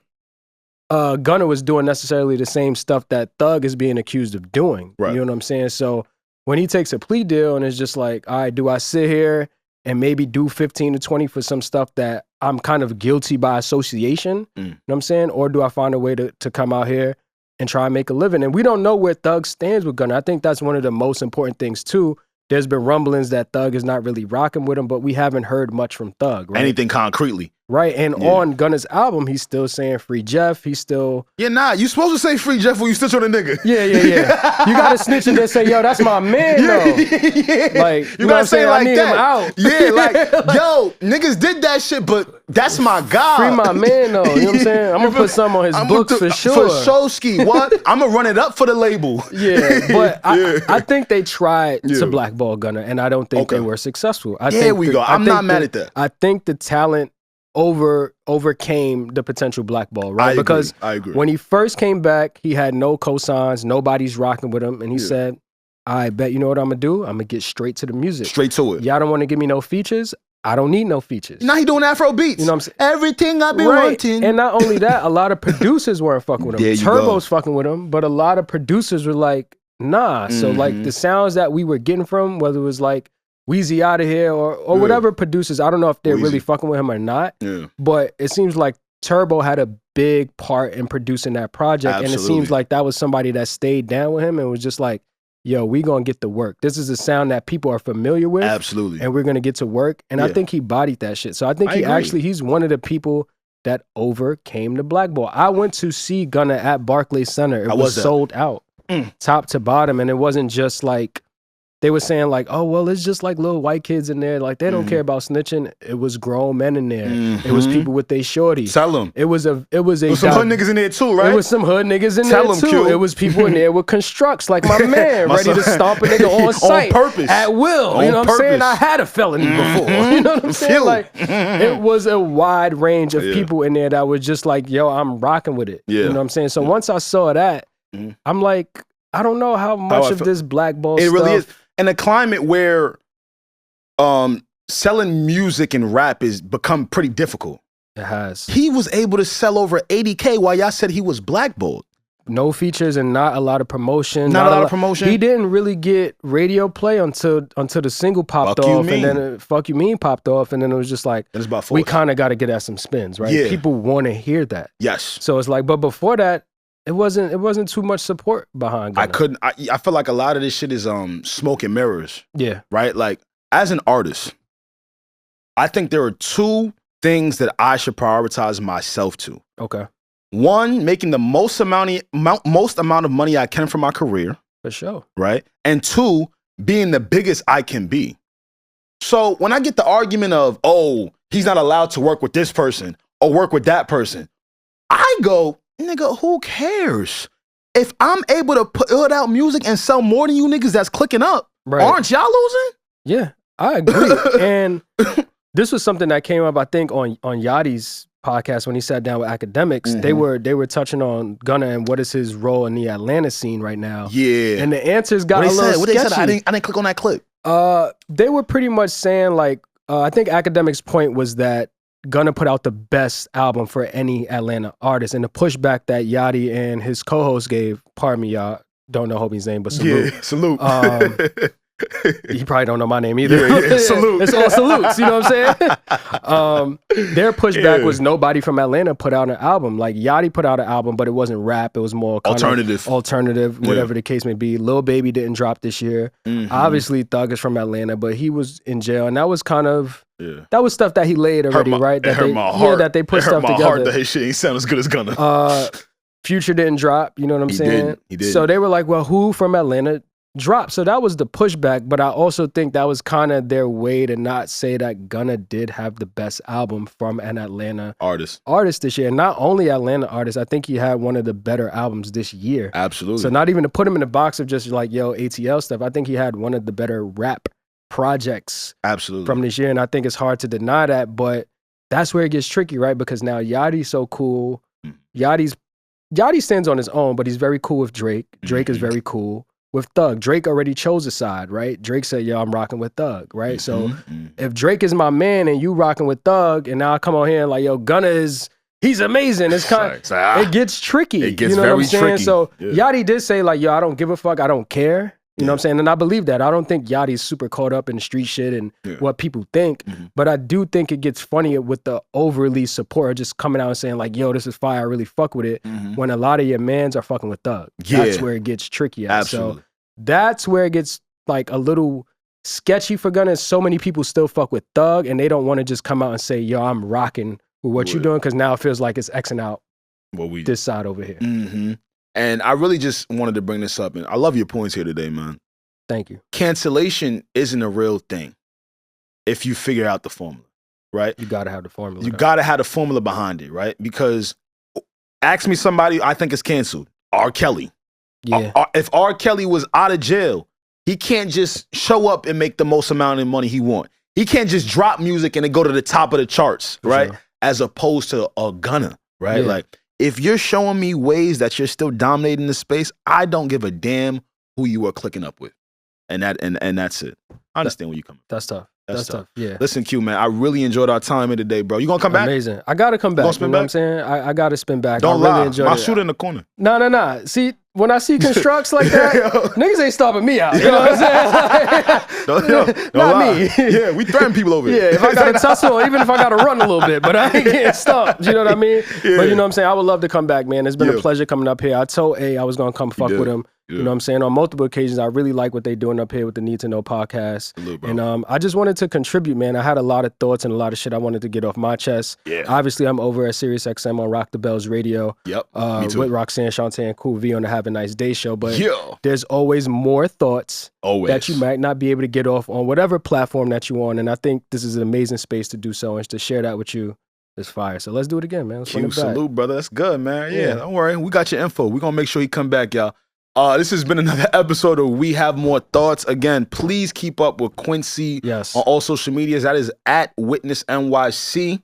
Gunna was doing necessarily the same stuff that Thug is being accused of doing. Right. You know what I'm saying? So when he takes a plea deal and it's just like, all right, do I sit here and maybe do 15 to 20 for some stuff that I'm kind of guilty by association? You know what I'm saying? Or do I find a way to come out here and try and make a living? And we don't know where Thug stands with Gunna. I think that's one of the most important things too. There's been rumblings that Thug is not really rocking with him, but we haven't heard much from Thug. Right? Anything concretely. Right, and on Gunna's album, he's still saying free Jeff. He's still... Yeah, nah, you supposed to say free Jeff when you snitch on a nigga. Yeah. You gotta snitch and then say, yo, that's my man, though. Like, you gotta say it like that. Him out. Yeah, like, yo, niggas did that shit, but that's my guy. Free my man, though. You know what I'm saying? I'm gonna put some on his books for sure. For Showski, what? I'm gonna run it up for the label. Yeah, but I think they tried to blackball Gunna, and I don't think they were successful. There we go. I'm not mad at that. I think the talent overcame the potential blackball, right? Because I agree. When he first came back, he had no cosigns, nobody's rocking with him, and he said, I bet you know what I'm gonna do? I'm gonna get straight to the music. Straight to it. Y'all don't want to give me no features? I don't need no features. Now he doing Afro beats. You know what I'm saying? Everything I've been wanting. And not only that, a lot of producers weren't fucking with him. Turbo's fucking with him, but a lot of producers were like, nah. So like the sounds that we were getting from, whether it was like Weezy out of here or whatever producers, I don't know if they're really fucking with him or not, but it seems like Turbo had a big part in producing that project. And it seems like that was somebody that stayed down with him and was just like, yo, we gonna get to work. This is a sound that people are familiar with. Absolutely. And we're gonna get to work. And I think he bodied that shit. So I think he's one of the people that overcame the blackball. I went to see Gunna at Barclays Center. It was sold out, top to bottom. And it wasn't just like, they were saying like, oh, well, it's just like little white kids in there. Like, they don't care about snitching. It was grown men in there. It was people with their shorties. Tell them. It was some hood niggas in there too, right? It was some hood niggas in there too. Q. It was people in there with constructs, like my man, ready to stomp a nigga on sight. On purpose. At will. You know what I'm saying? I had a felony before. You know what I'm saying? Like, it was a wide range of people in there that was just like, yo, I'm rocking with it. You know what I'm saying? So once I saw that, I'm like, I don't know how much of this blackball stuff. It really is. In a climate where selling music and rap has become pretty difficult. It has. He was able to sell over 80K while y'all said he was blackballed. No features and not a lot of promotion. Not a lot of promotion. He didn't really get radio play until the single popped off, and then "Fuck You Mean" popped off, and then it was just like, we kind of got to get at some spins, right? Yeah. People want to hear that. Yes. So it's like, but before that, it wasn't too much support behind Gunna. I feel like a lot of this shit is smoke and mirrors. Yeah. Right? Like, as an artist, I think there are two things that I should prioritize myself to. Okay. One, making the most amount of money I can from my career. For sure. Right? And two, being the biggest I can be. So when I get the argument of, oh, he's not allowed to work with this person or work with that person, I go, nigga, who cares? If I'm able to put out music and sell more than you niggas that's clicking up, aren't y'all losing? Yeah, I agree. And this was something that came up, I think, on Yachty's podcast when he sat down with academics. Mm-hmm. They were touching on Gunna and what is his role in the Atlanta scene right now. Yeah. And the answers got a little sketchy. What they said? I didn't click on that clip. They were pretty much saying like, I think academics' point was that Gunna put out the best album for any Atlanta artist. And the pushback that Yachty and his co-host gave, pardon me, y'all, don't know Hobie's name, but salute. Yeah, salute. You probably don't know my name either. Yeah, salute. It's all salutes, you know what I'm saying? Their pushback was nobody from Atlanta put out an album. Like Yachty put out an album, but it wasn't rap. It was more kind alternative, whatever the case may be. Lil Baby didn't drop this year. Obviously, Thug is from Atlanta, but he was in jail, and that was kind of that was stuff that he laid already, right? That that they put stuff together. Heart that his shit ain't sound as good as Gunna. Future didn't drop, you know what I'm saying? He did. So they were like, well, who from Atlanta dropped? So that was the pushback, but I also think that was kind of their way to not say that Gunna did have the best album from an Atlanta artist this year. Not only Atlanta artist, I think he had one of the better albums this year. Absolutely. So not even to put him in the box of just like, yo, ATL stuff, I think he had one of the better rap projects from this year, and I think it's hard to deny that, but that's where it gets tricky, right? Because now Yachty's so cool. Yachty stands on his own, but he's very cool with Drake. Drake is very cool with Thug. Drake already chose a side, right? Drake said, yo, I'm rocking with Thug, right? So if Drake is my man and you rocking with Thug, and now I come on here and like, yo, Gunna he's amazing. It's kind of, it gets tricky. It gets you know very what I'm saying? tricky. So Yachty did say like, yo, I don't give a fuck. I don't care. You know what I'm saying? And I believe that. I don't think Yachty's super caught up in the street shit and what people think. But I do think it gets funnier with the overly support just coming out and saying like, yo, this is fire. I really fuck with it. When a lot of your mans are fucking with Thug. That's where it gets tricky at. Absolutely. So that's where it gets like a little sketchy for Gunna. So many people still fuck with Thug and they don't want to just come out and say, yo, I'm rocking with what you're doing, because now it feels like it's Xing out this side over here. And I really just wanted to bring this up, and I love your points here today, man. Thank you. Cancellation isn't a real thing if you figure out the formula, right? You got to have the formula. You got to have the formula behind it, right? Because ask me somebody I think is canceled. R. Kelly. Yeah. If R. Kelly was out of jail, he can't just show up and make the most amount of money he want. He can't just drop music and it go to the top of the charts, right? Sure. As opposed to a Gunna, right? Yeah. Like, if you're showing me ways that you're still dominating the space, I don't give a damn who you are clicking up with. And that's it. I understand where you come from. That's tough. That's tough. Yeah. Listen, Q, man, I really enjoyed our time here today, bro. You gonna come back? Amazing. I gotta come back. You know what I'm saying? I gotta spin back. Don't I really lie. enjoyed My it. shooter in the corner. No. See, when I see constructs like that, niggas ain't stopping me out. You know what I'm saying? Don't Not lie. me. Yeah, we threaten people over here. Yeah, if I got to tussle, even if I got to run a little bit, but I ain't getting stumped. You know what I mean? Yeah. But you know what I'm saying? I would love to come back, man. It's been a pleasure coming up here. I told A I was going to come fuck with him. You know what I'm saying? On multiple occasions, I really like what they're doing up here with the Need to Know podcast. And I just wanted to contribute, man. I had a lot of thoughts and a lot of shit I wanted to get off my chest. Yeah. Obviously, I'm over at SiriusXM on Rock the Bells Radio. Yep. Me too. With Roxanne, Shantae, and Cool V on the Have a Nice Day show. But there's always more thoughts that you might not be able to get off on whatever platform that you're on. And I think this is an amazing space to do so, and to share that with you is fire. So let's do it again, man. Let's run it back. Salute, brother. That's good, man. Yeah, don't worry. We got your info. We're going to make sure you come back, y'all. This has been another episode of We Have More Thoughts. Again, please keep up with Quincy on all social medias. That is at Witness NYC.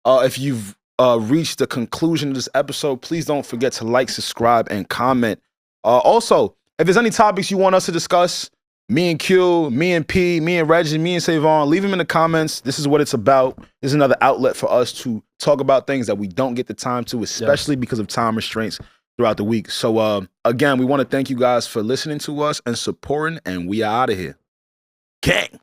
If you've reached the conclusion of this episode, please don't forget to like, subscribe, and comment. Also, if there's any topics you want us to discuss, Me and Q, me and P, me and Regi, me and SaVon, leave them in the comments. This is what it's about. This is another outlet for us to talk about things that we don't get the time to, especially because of time restraints throughout the week. So again, we want to thank you guys for listening to us and supporting, and we are out of here. Gang.